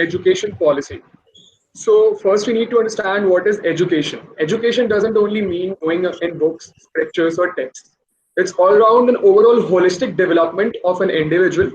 education policy. So first we need to understand what is education. Education doesn't only mean going in books, scriptures, or texts. It's all around an overall holistic development of an individual,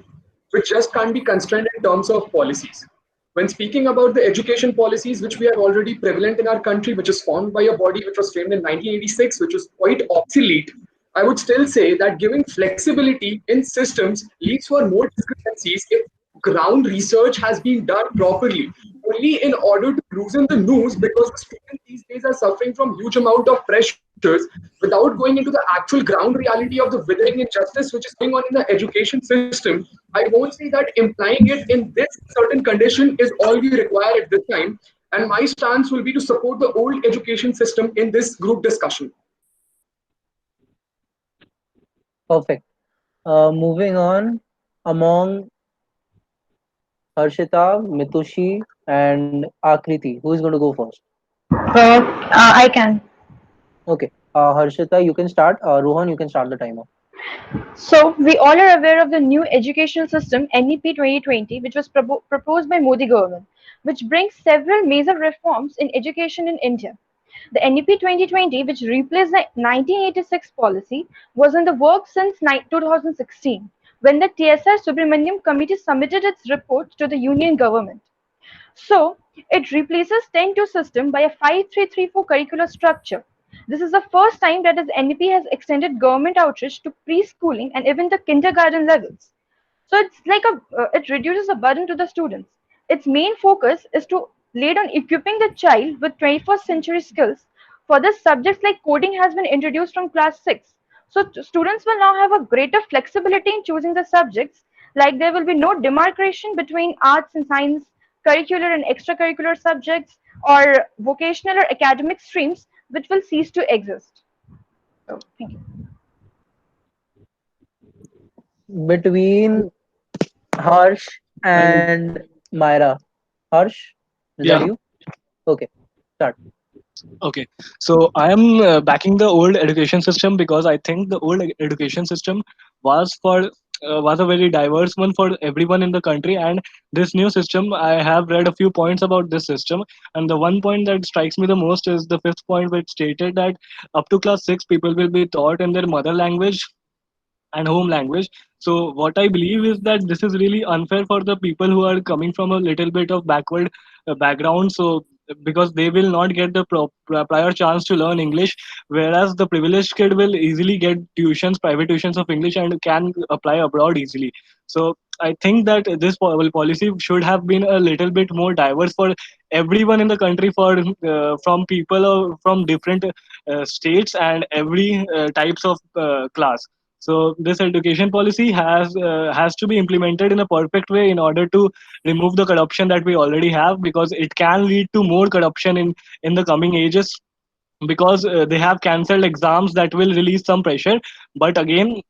which just can't be constrained in terms of policies. When speaking about the education policies which we have already prevalent in our country, which is formed by a body which was framed in 1986, which was quite obsolete, I would still say that giving flexibility in systems leads for more discrepancies if ground research has been done properly. Only in order to loosen the noose, because the students these days are suffering from huge amount of pressures without going into the actual ground reality of the withering injustice which is going on in the education system. I won't say that implying it in this certain condition is all we require at this time. And my stance will be to support the old education system in this group discussion. Perfect. Moving on, among Harshita, Mitushi, and Akriti, who is going to go first? I can. Okay. Harshita, you can start. Rohan, you can start the timer. So, we all are aware of the new educational system NEP 2020, which was proposed by Modi government, which brings several major reforms in education in India. The NEP 2020, which replaced the 1986 policy, was in the works since 2016, when the TSR Subramaniam Committee submitted its report to the Union government. So, it replaces 10-2 system by a 5-3-3-4 curricular structure. This is the first time that its NEP has extended government outreach to preschooling and even the kindergarten levels. So it's like it reduces the burden to the students. Its main focus is to lay on equipping the child with 21st century skills. For this, subjects like coding has been introduced from class 6. So students will now have a greater flexibility in choosing the subjects. Like there will be no demarcation between arts and science, curricular and extracurricular subjects, or vocational or academic streams, which will cease to exist. So, thank you. Between Harsh and Myra. Harsh, is that Yeah. you? Okay, start. Okay. So I am backing the old education system because I think the old education system was for was a very diverse one for everyone in the country, and this new system, I have read a few points about this system, and the one point that strikes me the most is the fifth point, which stated that up to class 6 people will be taught in their mother language and home language. So what I believe is that this is really unfair for the people who are coming from a little bit of backward background. So because they will not get the prior chance to learn English, whereas the privileged kid will easily get tuitions, private tuitions of English, and can apply abroad easily. So I think that this policy should have been a little bit more diverse for everyone in the country, for from people from different states and every types of class. So this education policy has to be implemented in a perfect way in order to remove the corruption that we already have, because it can lead to more corruption in the coming ages, because they have cancelled exams that will release some pressure, but again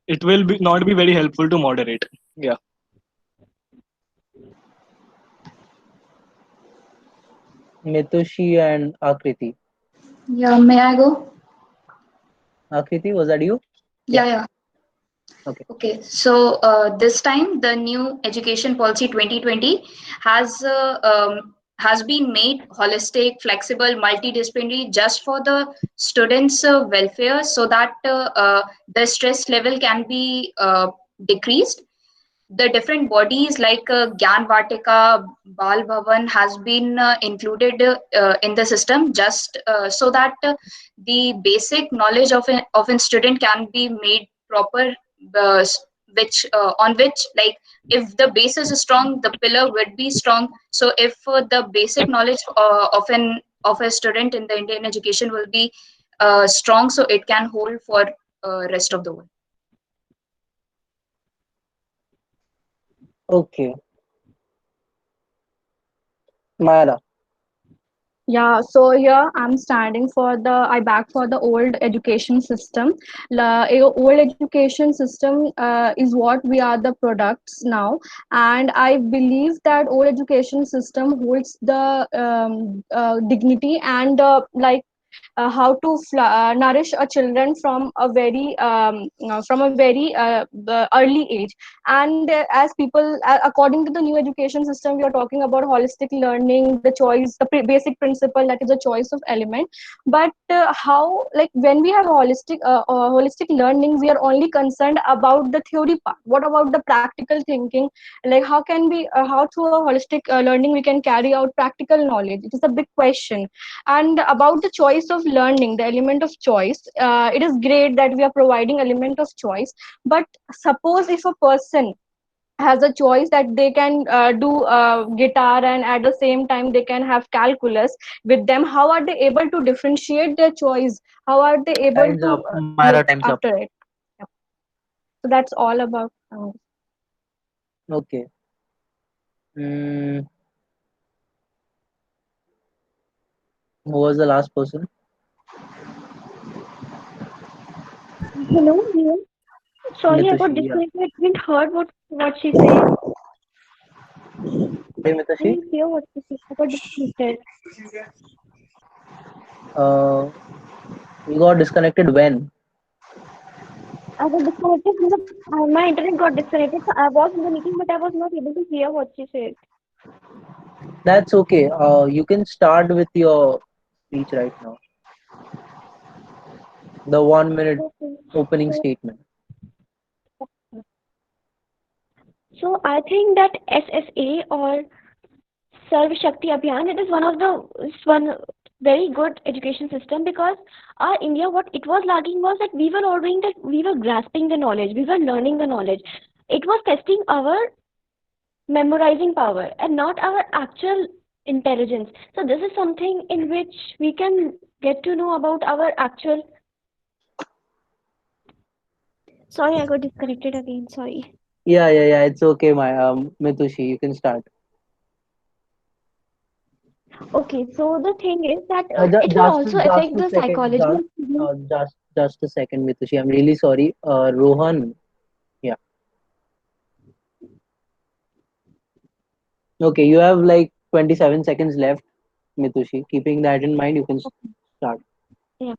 it will not be very helpful to moderate. Yeah. Mitushi and Akriti. Yeah, may I go? Akriti, was that you? Yeah. Yeah, yeah. Okay. Okay, so this time the new education policy 2020 has has been made holistic, flexible, multidisciplinary, just for the students' welfare, so that the stress level can be decreased. The different bodies like Gyan Vatika, Bal Bhavan has been included in the system, just so that the basic knowledge of a student can be made proper, uh, which on which, like, if the basis is strong, the pillar would be strong. So if the basic knowledge of a student in the Indian education will be strong, so it can hold for rest of the world. Okay. Myra. Yeah, so here I'm standing for I back for the old education system. Old education system is what we are the products now, and I believe that old education system holds the dignity and like how to nourish a children from a very early age. And as people, according to the new education system, we are talking about holistic learning, the choice, the basic principle, that is the choice of element. But how, like, when we have holistic learning, we are only concerned about the theory part. What about the practical thinking? Like, how can we how through a holistic learning we can carry out practical knowledge? It is a big question. And about the choice of learning, the element of choice, it is great that we are providing element of choice. But suppose if a person has a choice that they can do guitar, and at the same time they can have calculus with them, how are they able to differentiate their choice? How are they able Time's to up. Myra, look time's up. after it? Yeah. So that's all about Okay. Mm, who was the last person? Hello, dear. Sorry, I got Mitushi. Yeah. disconnected. I didn't heard what she said. Hey, I Mitushi. didn't hear what she said. I got disconnected. Uh, you got disconnected when? I got disconnected from the. My internet got disconnected. So I was in the meeting, but I was not able to hear what she said. That's okay. You can start with your speech right now. The 1 minute Okay. opening So, statement. so I think that SSA or Sarv Shakti Abhiyan, it is one very good education system, because our India, what it was lagging was that we were ordering, that we were grasping the knowledge, we were learning the knowledge. It was testing our memorizing power and not our actual intelligence. So this is something in which we can get to know about our actual. Sorry, I got disconnected again. Sorry. Yeah. It's okay, my Mitushi. You can start. Okay, so the thing is that it will Just also just affect a the second. psychology of students. Just a second, Mitushi. I'm really sorry. Rohan. Yeah. Okay. You have like 27 seconds left, Mitushi. Keeping that in mind, you can start. Yeah.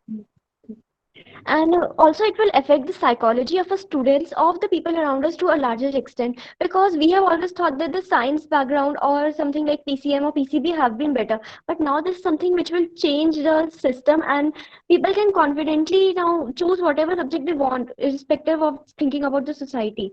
And also it will affect the psychology of the students, of the people around us, to a larger extent, because we have always thought that the science background or something like PCM or PCB have been better, but now this is something which will change the system, and people can confidently now choose whatever subject they want, irrespective of thinking about the society.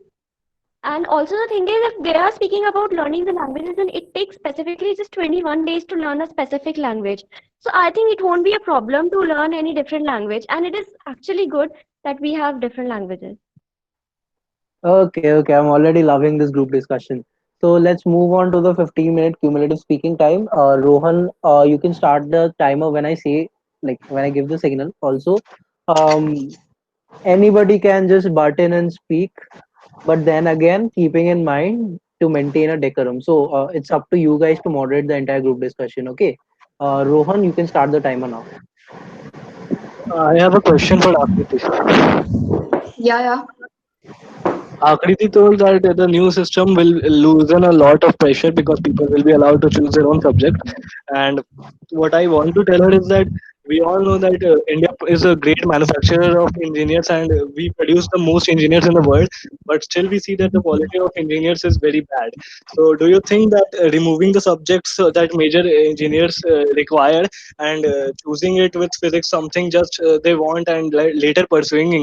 And also the thing is, if they are speaking about learning the languages, and it takes specifically just 21 days to learn a specific language. So I think it won't be a problem to learn any different language. And it is actually good that we have different languages. Okay. I'm already loving this group discussion. So let's move on to the 15-minute cumulative speaking time. Rohan, you can start the timer when I say, like, when I give the signal. Also, um, anybody can just butt in and speak, but then again, keeping in mind to maintain a decorum. So it's up to you guys to moderate the entire group discussion. Okay. Rohan, you can start the timer now. I have a question for Akriti. Yeah. Akriti told that the new system will loosen a lot of pressure because people will be allowed to choose their own subject. And what I want to tell her is that we all know that India is a great manufacturer of engineers, and we produce the most engineers in the world. But still, we see that the quality of engineers is very bad. So, do you think that removing the subjects that major engineers require, and choosing it with physics something just they want, and later pursuing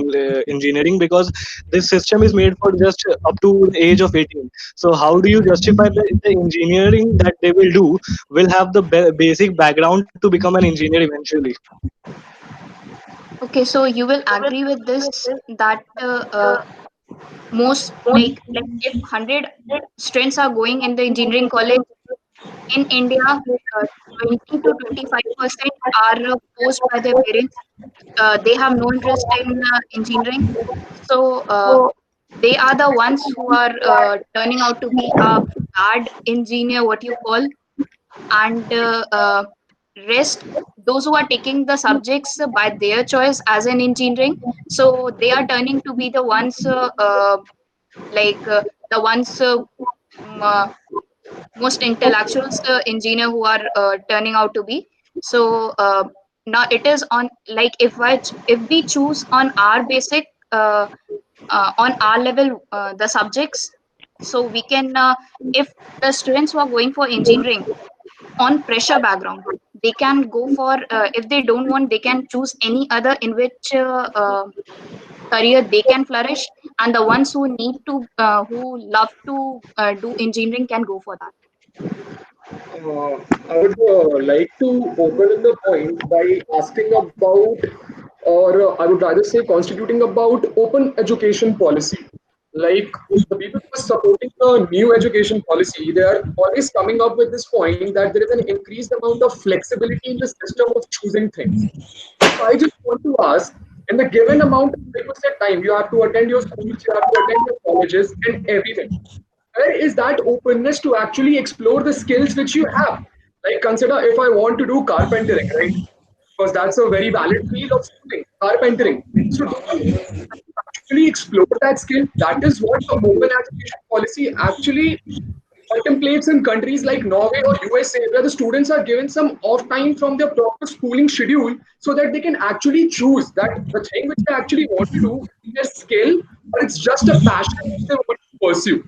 engineering, because this system is made for just up to the age of 18? So how do you justify the engineering that they will have the basic background to become an engineer eventually? Okay, so you will agree with this that most, like if 100 students are going in the engineering college in India, 20 to 25% are forced by their parents. They have no interest in engineering, so they are the ones who are turning out to be a bad engineer, what you call. And rest, those who are taking the subjects by their choice as an engineering, so they are turning to be the ones like the ones m- uh, most intellectuals engineer who are turning out to be. So now it is on, like, if we choose on our basic on our level the subjects, so we can if the students who are going for engineering on pressure background, they can go for if they don't want, they can choose any other in which career they can flourish, and the ones who need to who love to do engineering can go for that. I would like to open in the point by asking about, or I would rather say, constituting about open education policy. Like the people who are supporting the new education policy, they are always coming up with this point that there is an increased amount of flexibility in the system of choosing things. So I just want to ask, in the given amount of requisite time, you have to attend your schools, you have to attend your colleges, and everything. Where is that openness to actually explore the skills which you have? Like, consider if I want to do carpentering, right? Because that's a very valid field of schooling, carpentering. So, do I actually explore that skill? That is what the open education policy actually contemplates in countries like Norway or USA, where the students are given some off time from their proper schooling schedule so that they can actually choose that the thing which they actually want to do is their skill, or it's just a passion which they want to pursue.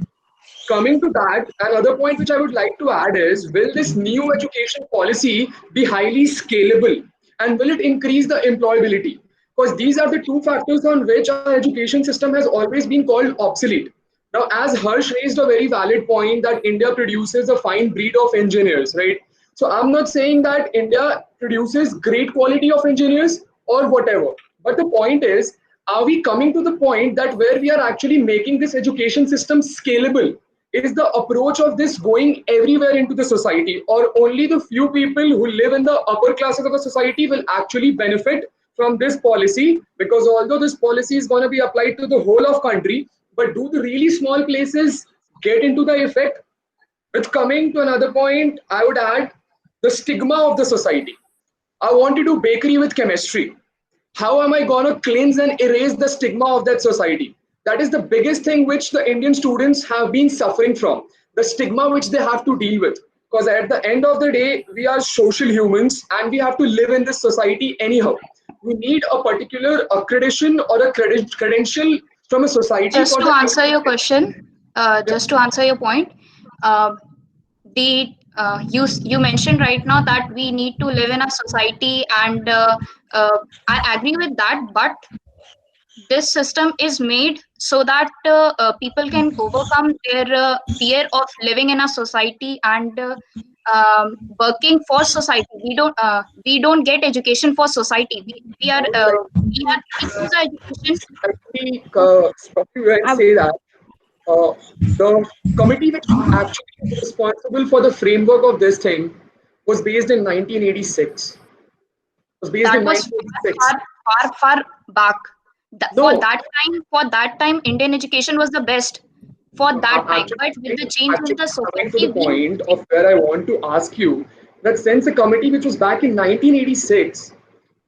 Coming to that, another point which I would like to add is, will this new education policy be highly scalable, and will it increase the employability? Because these are the two factors on which our education system has always been called obsolete. Now, as Harsh raised a very valid point that India produces a fine breed of engineers, right? So I'm not saying that India produces great quality of engineers or whatever. But the point is, are we coming to the point that where we are actually making this education system scalable? Is the approach of this going everywhere into the society, or only the few people who live in the upper classes of the society will actually benefit from this policy? Because although this policy is going to be applied to the whole of country, but do the really small places get into the effect? With coming to another point, I would add the stigma of the society. I want to do bakery with chemistry. How am I going to cleanse and erase the stigma of that society? That is the biggest thing which the Indian students have been suffering from, the stigma which they have to deal with. Because at the end of the day, we are social humans and we have to live in this society anyhow. We need a particular accreditation or a credential from a society Just for to the answer your question, just to answer your point, uh, the you mentioned right now that we need to live in a society, and I agree with that, but this system is made so that people can overcome their fear of living in a society and working for society. We don't get education for society. We are getting user education. actually stop you and I, say that uh, the committee which was actually responsible for the framework of this thing was based in 1986. Was based That in was 1986. far back. No, For that time, Indian education was the best for that time. actually, But with the change in the coming to the society, we point of where I want to ask you that since the committee which was back in 1986,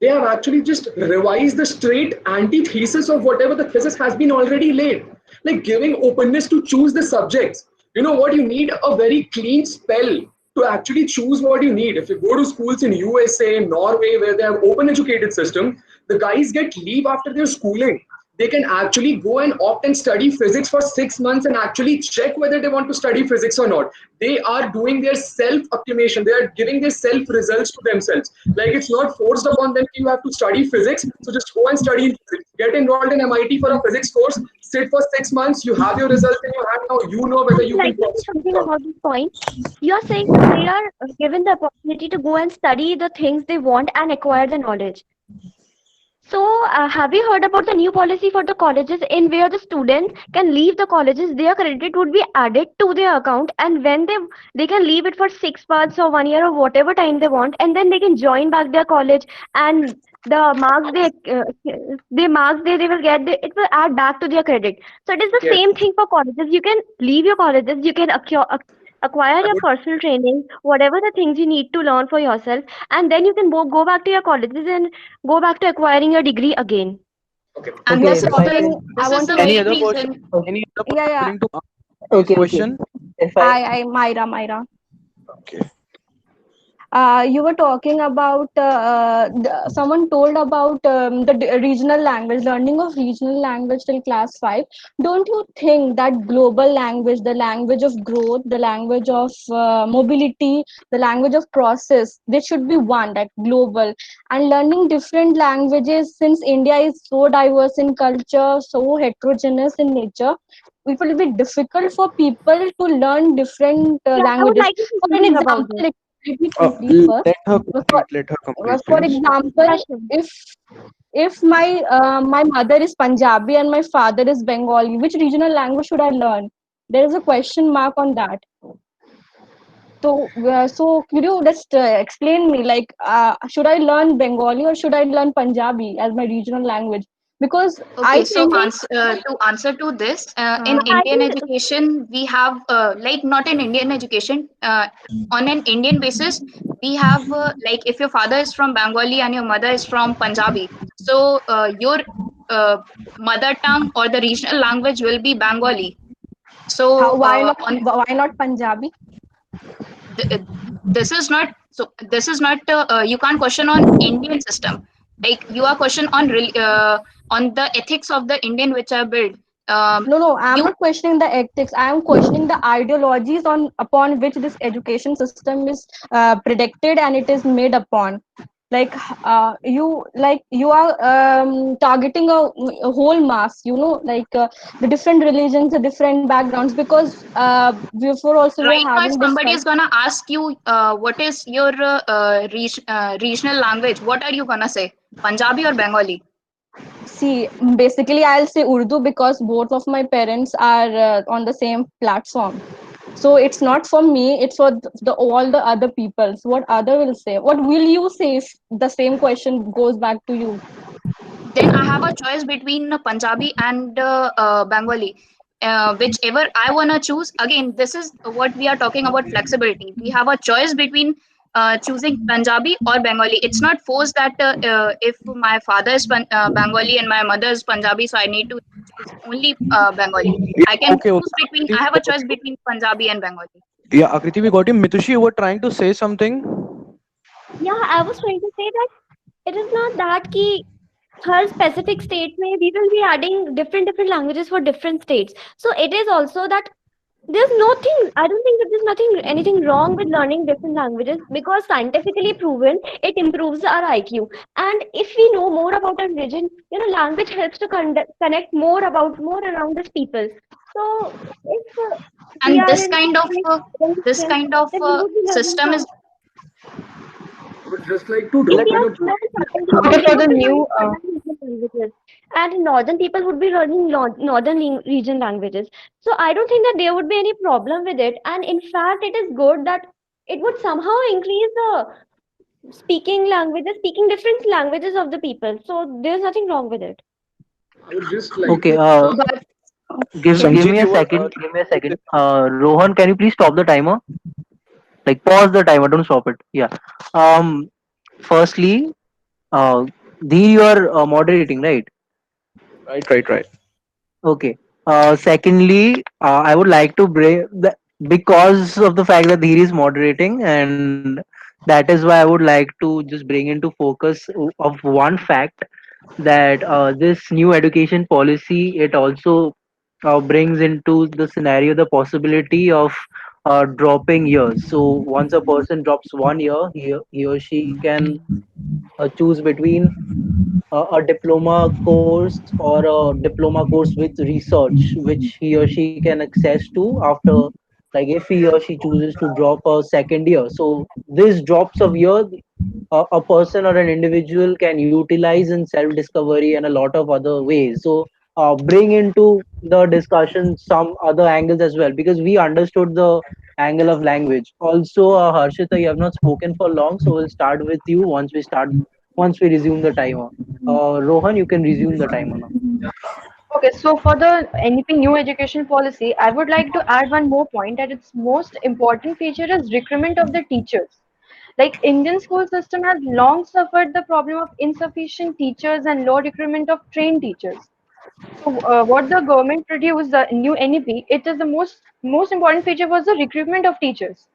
they have actually just revised the straight antithesis of whatever the thesis has been already laid, like giving openness to choose the subjects. You know what, you need a very clean spell to actually choose what you need. If you go to schools in USA, Norway, where they have open educated system, the guys get leave after their schooling. They can actually go and opt and study physics for 6 months and actually check whether they want to study physics or not. They are doing their self acclimation, they are giving their self results to themselves. Like, it's not forced upon them, you have to study physics, so just go and study physics. Get enrolled in MIT for a physics course, sit for 6 months, you have your results in your hand. Now you know whether I would you can like to say pursue something or not. about this point. You are saying that they are given the opportunity to go and study the things they want and acquire the knowledge. So, have you heard about the new policy for the colleges in where the students can leave the colleges, their credit would be added to their account, and when they can leave it for 6 months or 1 year or whatever time they want, and then they can join back their college, and the marks they will get, it will add back to their credit. So it is the Yes, same thing for colleges. You can leave your colleges, you can acquire I your would. personal training, whatever the things you need to learn for yourself, and then you can go back to your colleges and go back to acquiring your degree again. Okay. and Okay, this one is if I the can. thing I this is want the to Any main other person? reason. Okay, Any other yeah, person yeah. willing to answer this okay. question? If I I Myra. You were talking about someone told about regional language, learning of regional language till class 5. Don't you think that global language, the language of growth, the language of mobility, the language of process, they should be one, like global? And learning different languages, since India is so diverse in culture, so heterogeneous in nature, it will be difficult for people to learn different Yeah, I would languages. like to say For an something about example, this. let me complete first. Let her For, complete. Let her complete, for please. example, Yeah, sure. if my mother is Punjabi and my father is Bengali, which regional language should I learn? There is a question mark on that. So could you just explain me, like, should I learn Bengali or should I learn Punjabi as my regional language? Because I Okay, so think, to answer to this, in uh, I Indian think education, we have like not in Indian education, on an Indian basis, we have like if your father is from Bengali and your mother is from Punjabi, so your uh, mother tongue or the regional language will be Bengali. So why not Punjabi? th- this is not this is not you can't question on Indian system, like you are question on the ethics of the Indian which are built. No, I'm You not questioning the ethics. I am questioning the ideologies on upon which this education system is predicted and it is made upon. Like you are targeting a whole mass. Like the different religions, the different backgrounds. Because before also we are right now if having somebody discussed. is gonna ask you what is your regional language, what are you gonna say, Punjabi or Bengali? See, basically, I'll say Urdu because both of my parents are on the same platform. So it's not for me; it's for the all the other peoples. What other will say? What will you say if the same question goes back to you? Then I have a choice between Punjabi and Bengali. Whichever I wanna choose. Again, this is what we are talking about flexibility. We have a choice between choosing Punjabi or Bengali. It's not forced that if my father is Bengali and my mother is Punjabi, so I need to choose only Bengali. Yeah, I can okay, okay. choose between. Akriti, I we have a got choice you. between Punjabi and Bengali. Yeah, Akriti, we got you. Mitushi, you were trying to say something. yeah, I was trying to say that it is not that key her specific state may we will be adding different languages for different states. So it is also that there's nothing, I don't think that there's nothing anything wrong with learning different languages because scientifically proven it improves our IQ. And if we know more about our religion, language helps to connect more around these people. So if we And are in this then kind of we would be learning system is from, I would just like to if drop we in are a learning point. certain Okay, language, we for the would be learning new certain regional languages. And northern people would be learning northern region languages. So I don't think that there would be any problem with it. And in fact, it is good that it would somehow increase the speaking different languages of the people. So there's nothing wrong with it. I would just like Okay. to but Give Sanjeet, me you a were second. Give me a second. Rohan, can you please stop the timer? Like pause the timer. Don't stop it. Yeah. Um. Firstly, Dhir, you are moderating, right? right, right, right. Okay. Secondly, I would like to bring the, because of the fact that Dhir is moderating, and that is why I would like to just bring into focus of one fact that this new education policy, it also brings into the scenario the possibility of dropping years. So once a person drops 1 year, he or she can choose between a diploma course or a diploma course with research which he or she can access to after, like if he or she chooses to drop a second year. So this drops of year, a person or an individual can utilize in self discovery and a lot of other ways. So bring into the discussion some other angles as well, because we understood the angle of language also. Harshita, you have not spoken for long, so we'll start with you once we resume the timer. Rohan, you can resume the timer now. okay, so for the NEP new education policy, I would like to add one more point that its most important feature is recruitment of the teachers. Like Indian school system has long suffered the problem of insufficient teachers and low recruitment of trained teachers. So what the government produced, the new NEP, it is the most important feature was the recruitment of teachers.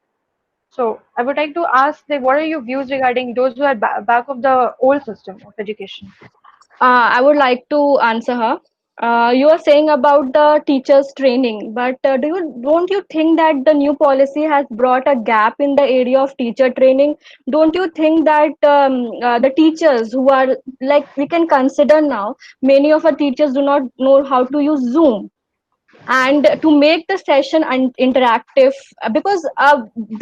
So I would like to ask, like, what are your views regarding those who are back of the old system of education? I would like to answer her. You are saying about the teachers training, but don't you think that the new policy has brought a gap in the area of teacher training? Don't you think that the teachers who are, like, we can consider now, many of our teachers do not know how to use Zoom, and to make the session interactive, because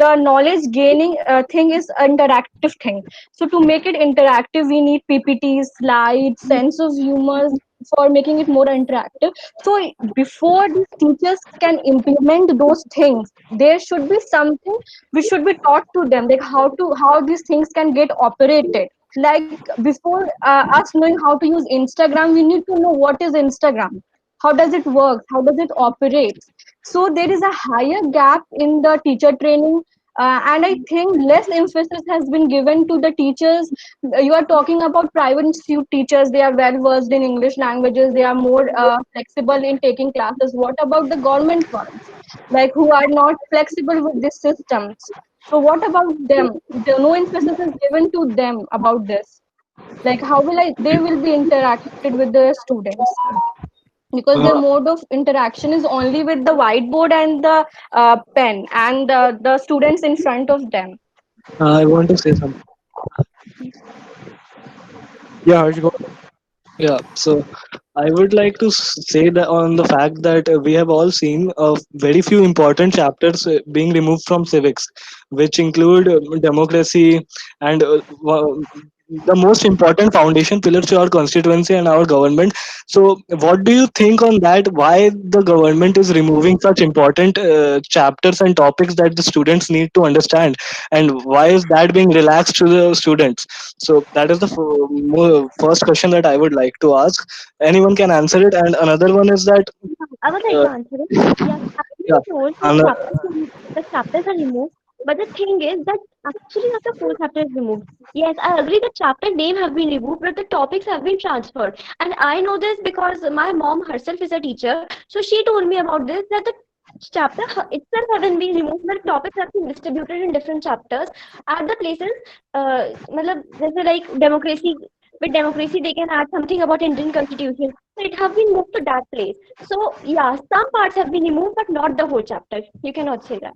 the knowledge gaining thing is interactive thing. So to make it interactive, we need ppts, slides, sense of humor for making it more interactive. So before these teachers can implement those things, there should be something which should be taught to them, like how these things can get operated. Like before us knowing how to use Instagram, we need to know what is Instagram, how does it work, how does it operate. So there is a higher gap in the teacher training, and I think less emphasis has been given to the teachers. You are talking about private institute teachers, they are well versed in English languages, they are more flexible in taking classes. What about the government ones, like who are not flexible with these systems? So what about them? No emphasis is given to them about this. Like how will they will be interacted with the students, because their Uh, mode of interaction is only with the whiteboard and the pen and the students in front of them. I want to say something. Yeah, Harsh, go. Yeah, so I would like to say that on the fact that we have all seen very few important chapters being removed from civics, which include democracy and the most important foundation pillars to our constituency and our government. So, what do you think on that? Why the government is removing such important chapters and topics that the students need to understand, and why is that being relaxed to the students? So that is the first question that I would like to ask. Anyone can answer it, and another one is that I would like uh, to answer it. Yes, I yeah, agree told that and the chapters are removed, but the thing is that actually not the whole chapter is removed. Yes, I agree the chapter name have been removed, but the topics have been transferred. And I know this because my mom herself is a teacher, so she told me about this, that the chapter itself haven't been removed, but topics have been distributed in different chapters at the places. Matlab, जैसे like democracy. With democracy, they can add something about Indian constitution. So it have been moved to that place. So yeah, some parts have been removed, but not the whole chapter. You cannot say that.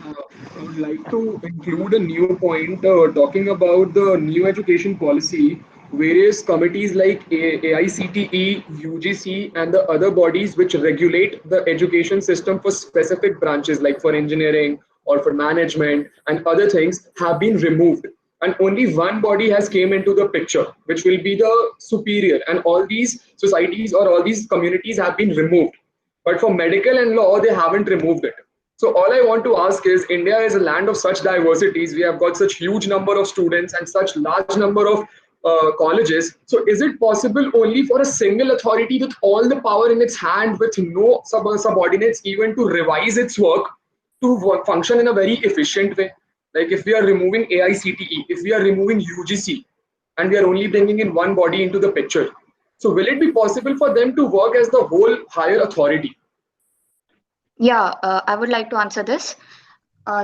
I would like to include a new point talking about the new education policy. Various committees like AICTE, UGC, and the other bodies which regulate the education system for specific branches, like for engineering or for management and other things, have been removed. And only one body has came into the picture, which will be the superior. And all these societies or all these communities have been removed. But for medical and law, they haven't removed it. So all I want to ask is, India is a land of such diversities. We have got such huge number of students and such large number of colleges. So is it possible only for a single authority with all the power in its hand, with no subordinates even to revise its work, to function in a very efficient way? Like if we are removing AICTE, if we are removing UGC, and we are only bringing in one body into the picture, so will it be possible for them to work as the whole higher authority? Yeah, I would like to answer this.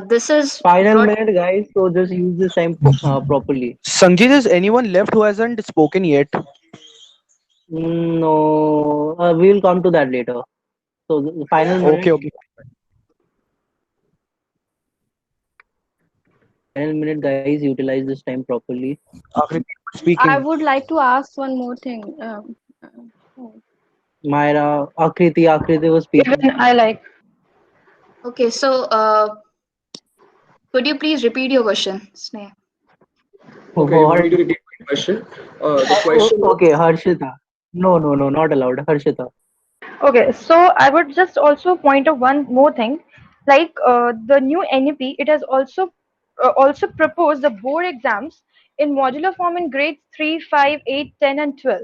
This is Final broad. minute, guys. So just use this time properly. Sanjit, is anyone left who hasn't spoken yet? No, we will come to that later. So the final minute, Okay, okay. guys. Utilize this time properly. Akriti, I speaking. would like to ask one more thing. Myra, Akriti was speaking. Even I like. Okay, so could you please repeat your question, Sneh? Okay, you want me What? to repeat my question? The question Okay, was, Harshita. No, not allowed. Harshita. Okay, so I would just also point out one more thing, like the new NEP. It has also proposed the board exams in modular form in grades 3, 5, 8, 10, and 12,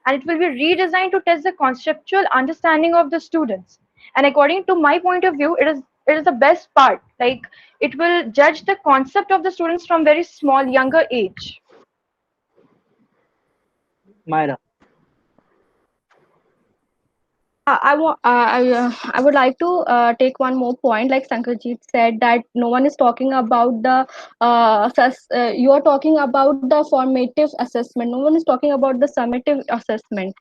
and it will be redesigned to test the conceptual understanding of the students. And according to my point of view, it is the best part. Like it will judge the concept of the students from very small, younger age. Myra. I would like to take one more point. Like Sankarjeet said, that no one is talking about the you are talking about the formative assessment. No one is talking about the summative assessment.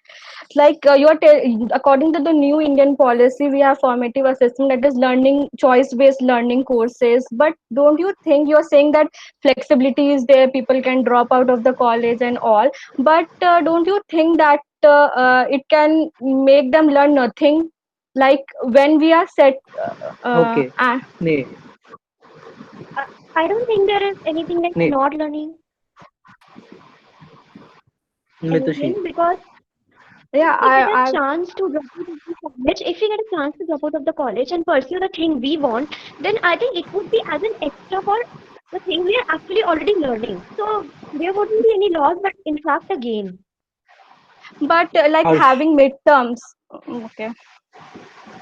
Like according to the new Indian policy, we have formative assessment, that is learning, choice based learning courses. But don't you think, you're saying that flexibility is there, people can drop out of the college and all, but don't you think that it can make them learn nothing? Like when we are set Okay, uh, Sneh, I don't think there is anything like Sneh, not learning Mitushi. anything, because yeah if we get a I chance to drop out of the college, if we get a chance to drop out of the college and pursue the thing we want, then I think it would be as an extra for the thing we are actually already learning. So there wouldn't be any loss, but in fact a gain. but like Harsh. having midterms. Okay.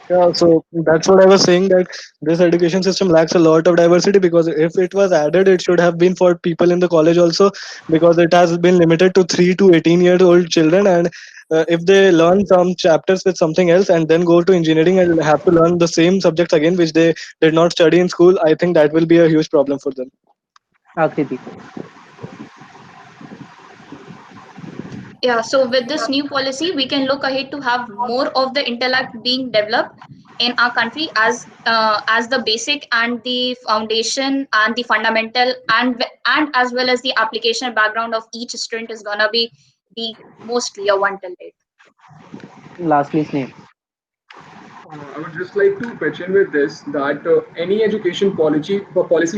Yeah, so that's what I was saying, that this education system lacks a lot of diversity, because if it was added, it should have been for people in the college also, because it has been limited to 3 to 18-year old children. And if they learn some chapters with something else and then go to engineering and have to learn the same subjects again which they did not study in school, I think that will be a huge problem for them. Akriti. Yeah, so with this new policy, we can look ahead to have more of the intellect being developed in our country as the basic and the foundation and the fundamental, and as well as the application background of each student is gonna be the most clear one till date. Lastly, Sneh. I would just like to pitch in with this that any education policy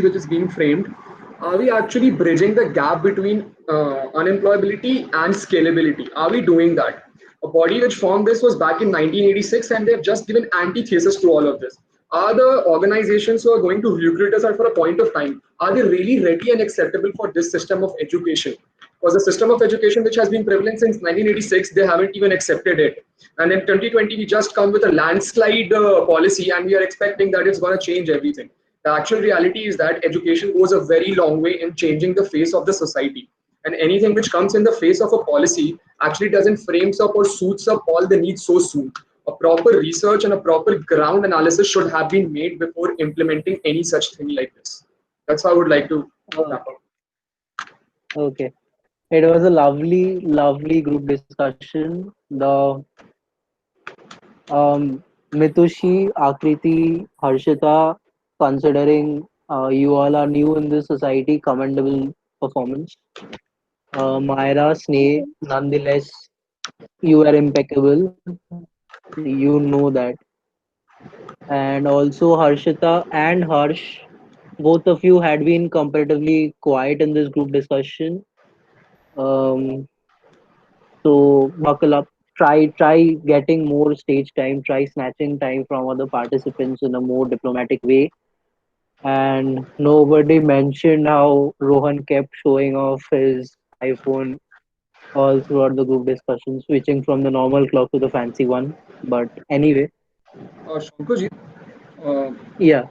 which is being framed, are we actually bridging the gap between unemployability and scalability? Are we doing that? A body which formed this was back in 1986, and they've just given antithesis to all of this. Are the organizations who are going to recruit us for a point of time, are they really ready and acceptable for this system of education? Because the system of education which has been prevalent since 1986, they haven't even accepted it. And in 2020, we just come with a landslide policy, and we are expecting that it's going to change everything. The actual reality is that education goes a very long way in changing the face of the society. And anything which comes in the face of a policy actually doesn't frames up or suits up all the needs so soon. A proper research and a proper ground analysis should have been made before implementing any such thing like this. That's how I would like to Oh, wrap up. okay. It was a lovely, lovely group discussion. The Mitushi, Akriti, Harshita, considering you all are new in this society, commendable performance. Myra, Sneh, nonetheless, you are impeccable. You know that. And also Harshita and Harsh, both of you had been comparatively quiet in this group discussion. Um, so buckle up. Try getting more stage time. Try snatching time from other participants in a more diplomatic way. And nobody mentioned how Rohan kept showing off his iPhone all throughout the group discussion, switching from the normal clock to the fancy one. But anyway, Shankuji, uh, yeah.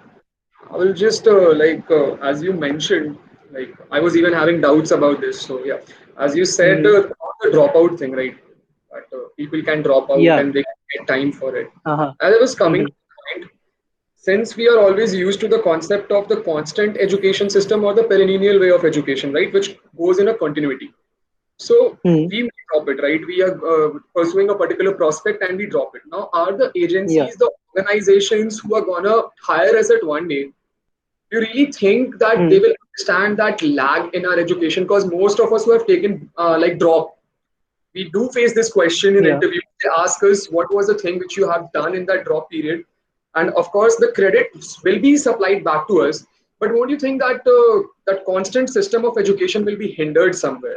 I will just as you mentioned, like I was even having doubts about this. So yeah, as you said, Hmm. about the dropout thing, right? That people can drop out Yeah. and they can get time for it. Uh-huh. As I was coming Hmm. to the point, since we are always used to the concept of the constant education system or the perennial way of education, right, which goes in a continuity. So Hmm. we may drop it, right? We are pursuing a particular prospect and we drop it. Now, are the Yeah. agencies, the organizations who are gonna hire us at one day, do you really think that they Hmm. will understand that lag in our education? Because most of us who have taken drop, we do face this question in Yeah. interviews. They ask us what was the thing which you have done in that drop period, and of course the credit will be supplied back to us. But won't you think that that constant system of education will be hindered somewhere?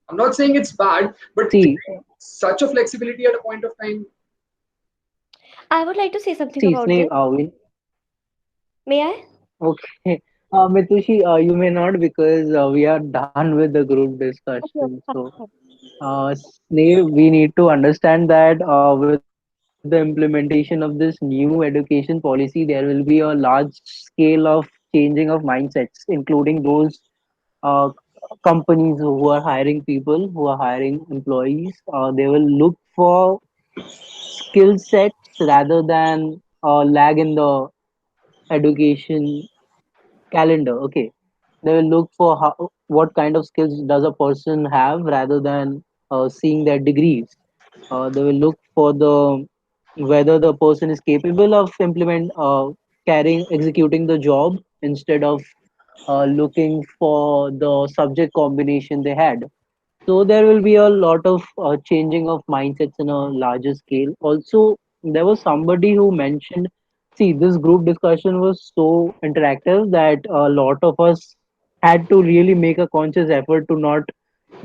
I'm not saying it's bad, but See, such a flexibility at a point of time. I would like to say something see, about Sneh, this. May I? okay. Mitushi, you may not, because we are done with the group Okay, discussion. okay, So, fine, fine. Sneh, we need to understand that with the implementation of this new education policy, there will be a large scale of changing of mindsets, including those uh, companies who are hiring people, who are hiring employees. They will look for skill sets rather than a lag in the education calendar. Okay, they will look for what kind of skills does a person have rather than seeing their degrees. They will look for the whether the person is capable of carrying executing the job instead of looking for the subject combination they had. So there will be a lot of changing of mindsets in a larger scale. Also, there was somebody who mentioned, see, this group discussion was so interactive that a lot of us had to really make a conscious effort to not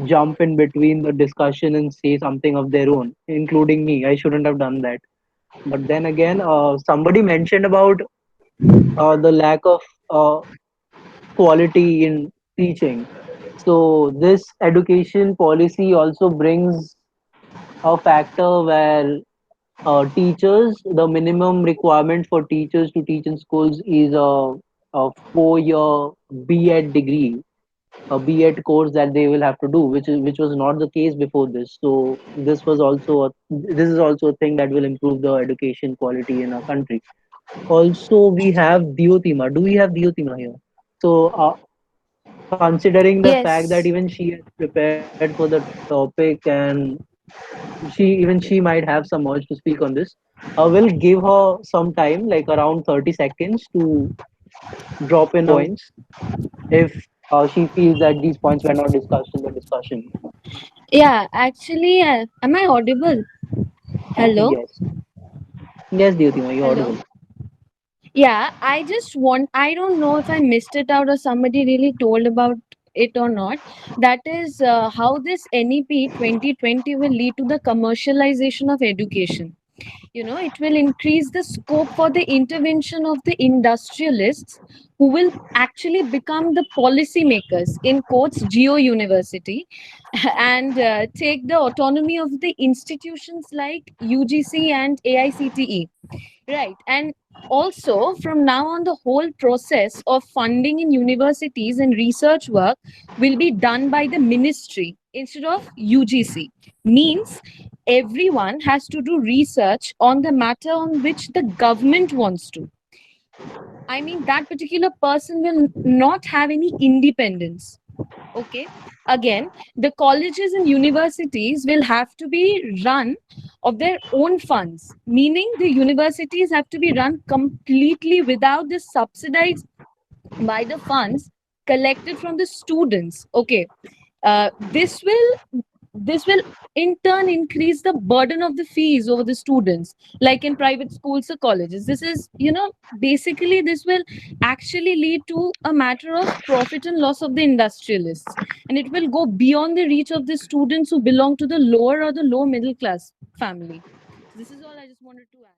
jump in between the discussion and say something of their own, including me. I shouldn't have done that. But then again, somebody mentioned about the lack of uh, quality in teaching. So this education policy also brings a factor where teachers, the minimum requirement for teachers to teach in schools is a 4-year B.Ed degree, a B.Ed course that they will have to do, which was not the case before this. So this is also a thing that will improve the education quality in our country. Also, we have Diotima. Do we have Diotima here? So, considering the fact that Yes. even she is prepared for the topic and she might have some urge to speak on this, we'll give her some time, like around 30 seconds, to drop in her points if she feels that these points were not discussed in the discussion. Yeah, actually, am I audible? Hello? Yes, yes, Diotima, you're Hello? audible. Yeah, I don't know if I missed it out or somebody really told about it or not. That is how this NEP 2020 will lead to the commercialization of education. It will increase the scope for the intervention of the industrialists who will actually become the policymakers, in quotes, geo university, and take the autonomy of the institutions like UGC and AICTE. Right. And also, from now on, the whole process of funding in universities and research work will be done by the ministry instead of UGC. Means everyone has to do research on the matter on which the government wants to. I mean, that particular person will not have any independence. Okay. Again, the colleges and universities will have to be run of their own funds, meaning the universities have to be run completely without the subsidized by the funds collected from the students. Okay. This will in turn increase the burden of the fees over the students, like in private schools or colleges. This is, basically, this will actually lead to a matter of profit and loss of the industrialists, and it will go beyond the reach of the students who belong to the lower or the low middle class family. This is all I just wanted to add.